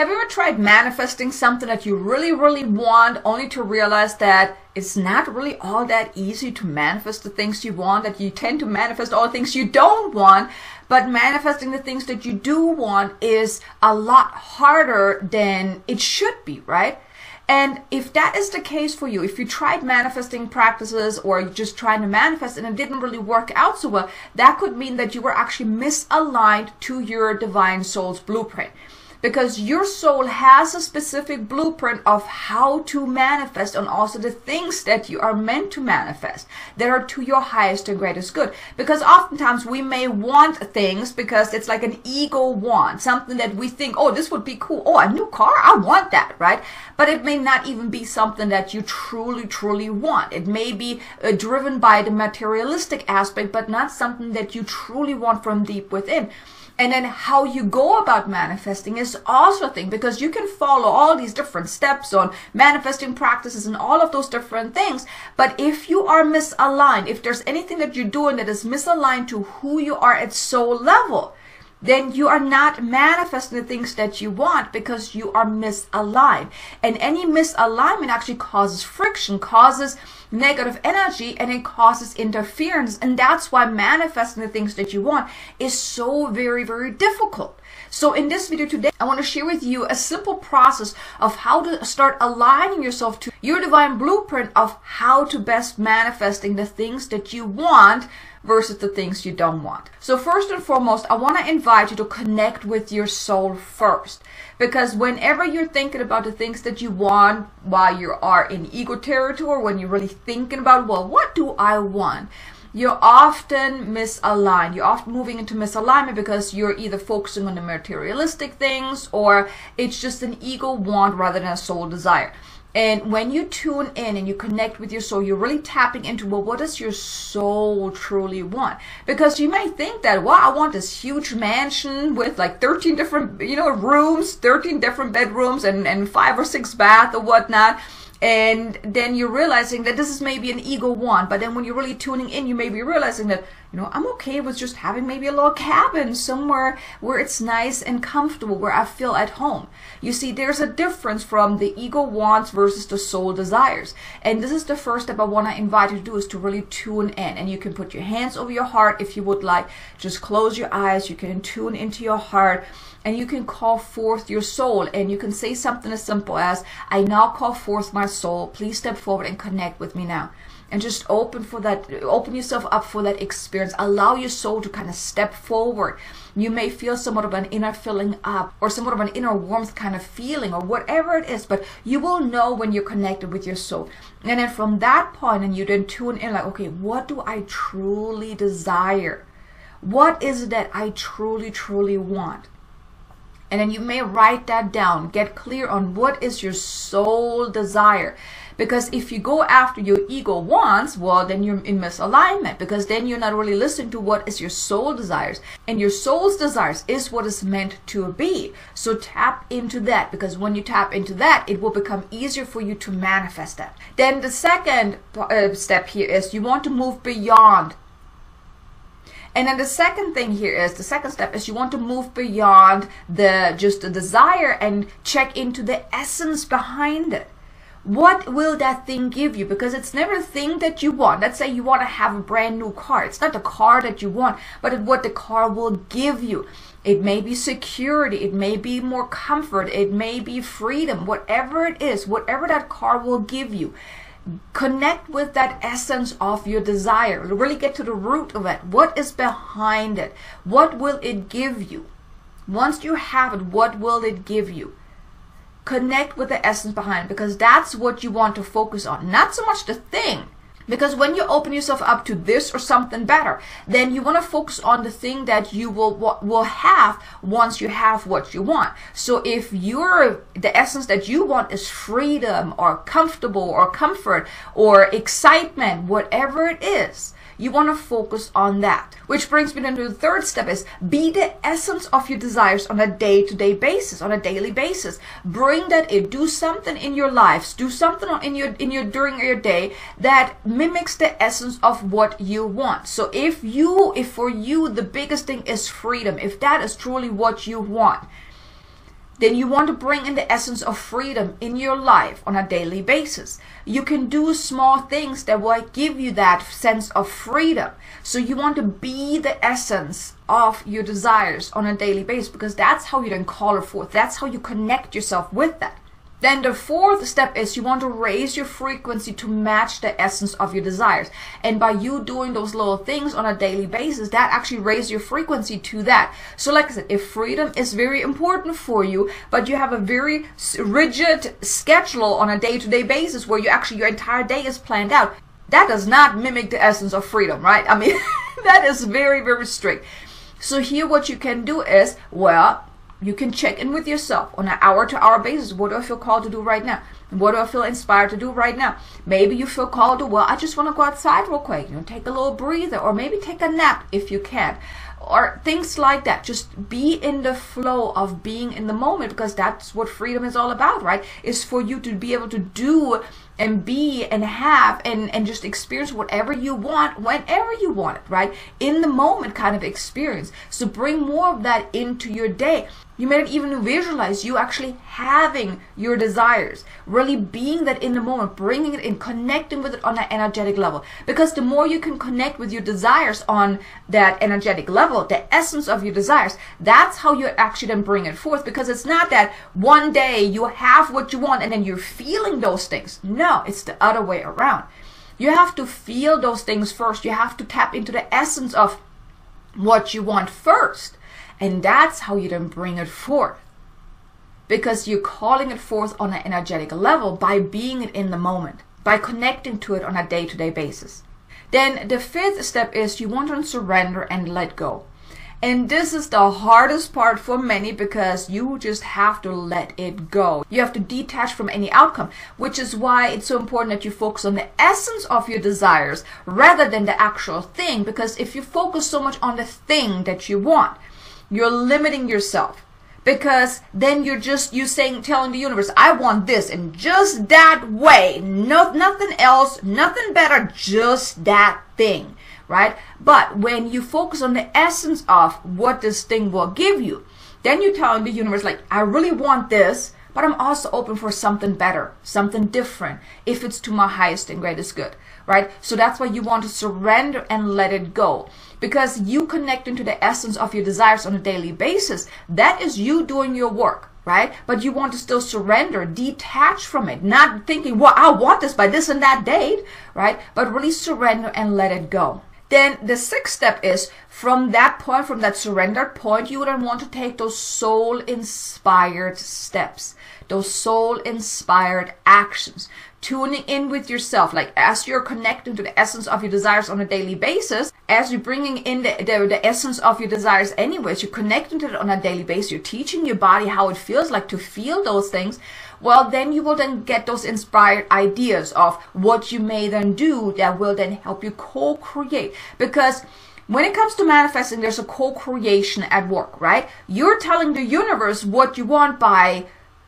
Have you ever tried manifesting something that you really, really want, only to realize that it's not really all that easy to manifest the things you want, that you tend to manifest all the things you don't want, but manifesting the things that you do want is a lot harder than it should be, right? And if that is the case for you, if you tried manifesting practices or you're just trying to manifest and it didn't really work out so well, that could mean that you were actually misaligned to your divine soul's blueprint. Because your soul has a specific blueprint of how to manifest, and also the things that you are meant to manifest that are to your highest and greatest good. Because oftentimes we may want things because it's like an ego want, something that we think, oh, this would be cool. Oh, a new car, I want that, right? But it may not even be something that you truly, truly want. It may be driven by the materialistic aspect, but not something that you truly want from deep within. And then how you go about manifesting is also a thing, because you can follow all these different steps on manifesting practices and all of those different things. But if you are misaligned, if there's anything that you're doing that is misaligned to who you are at soul level, then you are not manifesting the things that you want because you are misaligned. And any misalignment actually causes friction, causes negative energy, and it causes interference. And that's why manifesting the things that you want is so very, very difficult. So in this video today, I want to share with you a simple process of how to start aligning yourself to your divine blueprint of how to best manifesting the things that you want versus the things you don't want. So first and foremost, I want to invite you to connect with your soul first. Because whenever you're thinking about the things that you want while you are in ego territory, when you're really thinking about, well, what do I want? You're often misaligned. You're often moving into misalignment because you're either focusing on the materialistic things, or it's just an ego want rather than a soul desire. And when you tune in and you connect with your soul, you're really tapping into, well, what does your soul truly want? Because you may think that, well, I want this huge mansion with like 13 different, rooms, 13 different bedrooms and 5 or 6 baths or whatnot. And then you're realizing that this is maybe an ego want. But then when you're really tuning in, you may be realizing that, I'm okay with just having maybe a little cabin somewhere where it's nice and comfortable, where I feel at home. You see, there's a difference from the ego wants versus the soul desires. And this is the first step I want to invite you to do, is to really tune in. And you can put your hands over your heart if you would like. Just close your eyes. You can tune into your heart. And you can call forth your soul, and you can say something as simple as, I now call forth my soul. Please step forward and connect with me now. And just open yourself up for that experience. Allow your soul to kind of step forward. You may feel somewhat of an inner filling up, or somewhat of an inner warmth kind of feeling, or whatever it is, but you will know when you're connected with your soul. And then from that point, and you then tune in like, okay, what do I truly desire? What is it that I truly, truly want? And then you may write that down. Get clear on what is your soul desire. Because if you go after your ego wants, well, then you're in misalignment. Because then you're not really listening to what is your soul desires. And your soul's desires is what is meant to be. So tap into that. Because when you tap into that, it will become easier for you to manifest that. Then the second step here is you want to move beyond. And then the second step is you want to move beyond just the desire and check into the essence behind it. What will that thing give you? Because it's never a thing that you want. Let's say you want to have a brand new car. It's not the car that you want, but what the car will give you. It may be security. It may be more comfort. It may be freedom. Whatever it is, whatever that car will give you. Connect with that essence of your desire. Really get to the root of it. What is behind it? What will it give you? Once you have it, what will it give you? Connect with the essence behind it, because that's what you want to focus on. Not so much the thing. Because when you open yourself up to this or something better, then you want to focus on the thing that you will have once you have what you want. So if the essence that you want is freedom or comfortable or comfort or excitement, whatever it is, you want to focus on that. Which brings me then to the third step, is be the essence of your desires on a day-to-day basis, on a daily basis. Bring that in. Do something in your lives. Do something during your day that mimics the essence of what you want. So if for you the biggest thing is freedom, if that is truly what you want, then you want to bring in the essence of freedom in your life on a daily basis. You can do small things that will give you that sense of freedom. So you want to be the essence of your desires on a daily basis, because that's how you then call it forth. That's how you connect yourself with that. Then the fourth step is you want to raise your frequency to match the essence of your desires. And by you doing those little things on a daily basis, that actually raises your frequency to that. So like I said, if freedom is very important for you, but you have a very rigid schedule on a day-to-day basis where your entire day is planned out, that does not mimic the essence of freedom, right? I mean, that is very, very strict. So here what you can do is, well, you can check in with yourself on an hour-to-hour basis. What do I feel called to do right now? What do I feel inspired to do right now? Maybe you feel called to, well, I just want to go outside real quick, take a little breather, or maybe take a nap if you can, or things like that. Just be in the flow of being in the moment, because that's what freedom is all about, right? Is for you to be able to do and be and have and just experience whatever you want whenever you want it, right? In the moment kind of experience. So bring more of that into your day. You may not even visualize you actually having your desires, really being that in the moment, bringing it in, connecting with it on an energetic level. Because the more you can connect with your desires on that energetic level, the essence of your desires, that's how you actually then bring it forth. Because it's not that one day you have what you want and then you're feeling those things. No, it's the other way around. You have to feel those things first. You have to tap into the essence of what you want first. And that's how you then bring it forth. Because you're calling it forth on an energetic level by being it in the moment, by connecting to it on a day-to-day basis. Then the fifth step is you want to surrender and let go. And this is the hardest part for many, because you just have to let it go. You have to detach from any outcome, which is why it's so important that you focus on the essence of your desires rather than the actual thing. Because if you focus so much on the thing that you want, you're limiting yourself, because then you're telling the universe, I want this in just that way, nothing else, nothing better, just that thing, right? But when you focus on the essence of what this thing will give you, then you're telling the universe, like, I really want this, but I'm also open for something better, something different, if it's to my highest and greatest good, right? So that's why you want to surrender and let it go. Because you connect into the essence of your desires on a daily basis, that is you doing your work, right? But you want to still surrender, detach from it, not thinking, well, I want this by this and that date, right? But really surrender and let it go. Then the sixth step is, from that point, from that surrendered point, you then want to take those soul-inspired steps, those soul-inspired actions, tuning in with yourself. Like, as you're connecting to the essence of your desires on a daily basis, as you're bringing in the essence of your desires anyways, you're connecting to it on a daily basis, you're teaching your body how it feels like to feel those things. Well, then you will then get those inspired ideas of what you may then do that will then help you co-create. Because when it comes to manifesting, there's a co-creation at work, right? You're telling the universe what you want by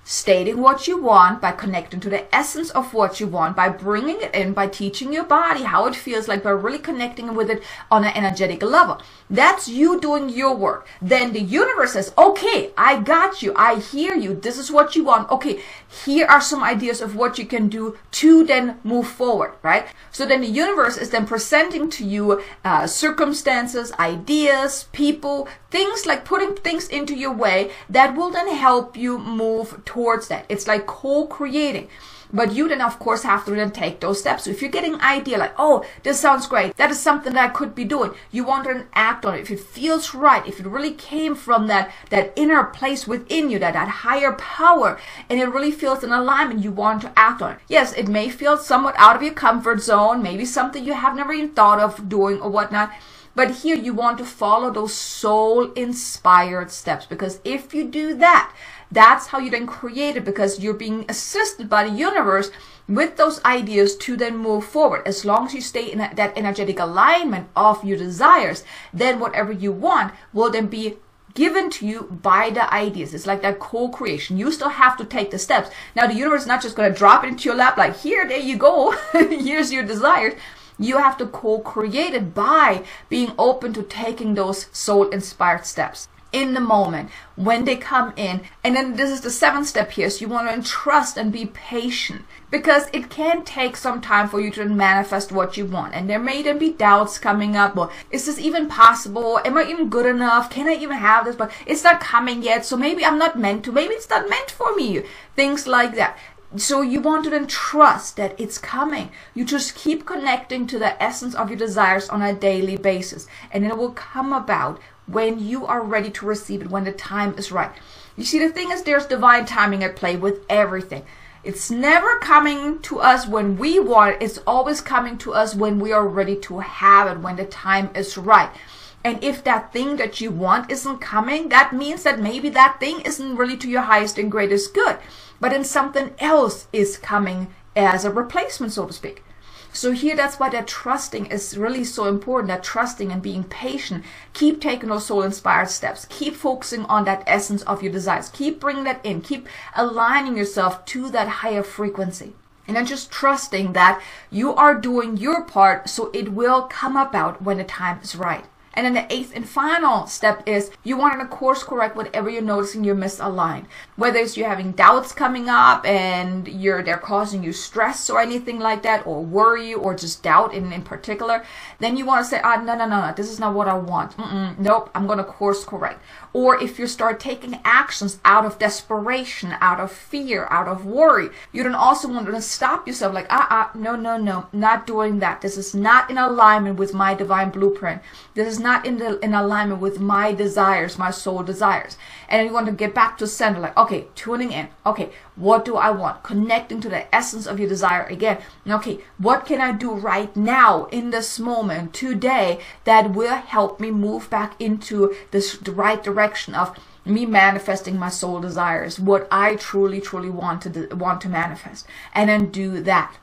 stating what you want, by connecting to the essence of what you want, by bringing it in, by teaching your body how it feels like, by really connecting with it on an energetic level. That's you doing your work. Then the universe says, okay, I got you. I hear you. This is what you want. Okay, here are some ideas of what you can do to then move forward, right? So then the universe is then presenting to you circumstances, ideas, people, things like putting things into your way that will then help you move towards that. It's like co-creating. But you then, of course, have to then take those steps. So if you're getting an idea like, oh, this sounds great, that is something that I could be doing, you want to then act on it. If it feels right, if it really came from that inner place within you, that higher power, and it really feels in alignment, you want to act on it. Yes, it may feel somewhat out of your comfort zone, maybe something you have never even thought of doing or whatnot. But here you want to follow those soul-inspired steps, because if you do that, that's how you then create it, because you're being assisted by the universe with those ideas to then move forward. As long as you stay in that energetic alignment of your desires, then whatever you want will then be given to you by the ideas. It's like that co-creation. You still have to take the steps. Now, the universe is not just going to drop it into your lap like, here, there you go, here's your desires. You have to co-create it by being open to taking those soul-inspired steps. in the moment when they come in. And then this is the 7th step here. So you want to entrust and be patient, because it can take some time for you to manifest what you want. And there may then be doubts coming up. Well, is this even possible? Am I even good enough? Can I even have this? But it's not coming yet. So maybe I'm not meant to. Maybe it's not meant for me. Things like that. So you want to then trust that it's coming. You just keep connecting to the essence of your desires on a daily basis. And it will come about when you are ready to receive it, when the time is right. You see, the thing is, there's divine timing at play with everything. It's never coming to us when we want it. It's always coming to us when we are ready to have it, when the time is right. And if that thing that you want isn't coming, that means that maybe that thing isn't really to your highest and greatest good, but then something else is coming as a replacement, so to speak. So here, that's why that trusting is really so important, that trusting and being patient. Keep taking those soul-inspired steps. Keep focusing on that essence of your desires. Keep bringing that in. Keep aligning yourself to that higher frequency. And then just trusting that you are doing your part, so it will come about when the time is right. And then the 8th and final step is you want to course correct whatever you're noticing you're misaligned. Whether it's you're having doubts coming up and they're causing you stress or anything like that, or worry, or just doubt in particular, then you want to say, no, this is not what I want. Nope, I'm going to course correct. Or if you start taking actions out of desperation, out of fear, out of worry, you then also want to stop yourself like, no, not doing that. This is not in alignment with my divine blueprint. This is not in alignment with my desires, my soul desires. And then you want to get back to center, like, okay, tuning in. Okay, what do I want? Connecting to the essence of your desire again. Okay, what can I do right now in this moment today that will help me move back into the right direction of me manifesting my soul desires, what I truly want to manifest, and then do that.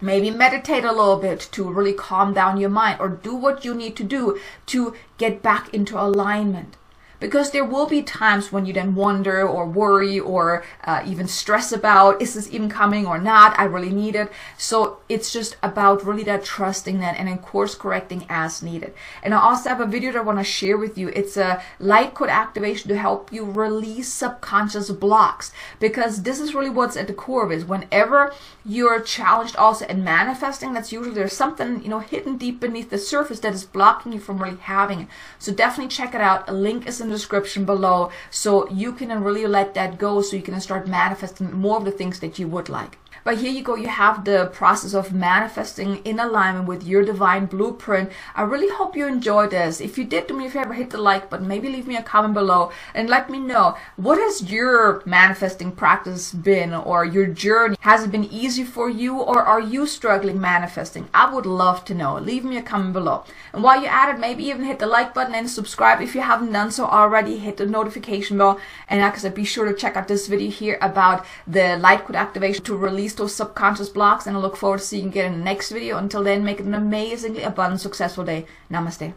Maybe meditate a little bit to really calm down your mind, or do what you need to do to get back into alignment. Because there will be times when you then wonder or worry or even stress about, is this even coming or not? I really need it. So it's just about really that trusting that and then course correcting as needed. And I also have a video that I want to share with you. It's a light code activation to help you release subconscious blocks. Because this is really what's at the core of it. Whenever you're challenged also in manifesting, that's usually there's something, hidden deep beneath the surface that is blocking you from really having it. So definitely check it out. A link is in the description below, so you can really let that go, so you can start manifesting more of the things that you would like. But here you go, you have the process of manifesting in alignment with your divine blueprint. I really hope you enjoyed this. If you did, do me a favor, hit the like button, maybe leave me a comment below and let me know, what has your manifesting practice been, or your journey? Has it been easy for you, or are you struggling manifesting? I would love to know. Leave me a comment below. And while you're at it, maybe even hit the like button and subscribe if you haven't done so already. Hit the notification bell, and like I said, be sure to check out this video here about the light code activation to release those subconscious blocks, and I look forward to seeing you again in the next video. Until then, make it an amazingly abundant, successful day. Namaste.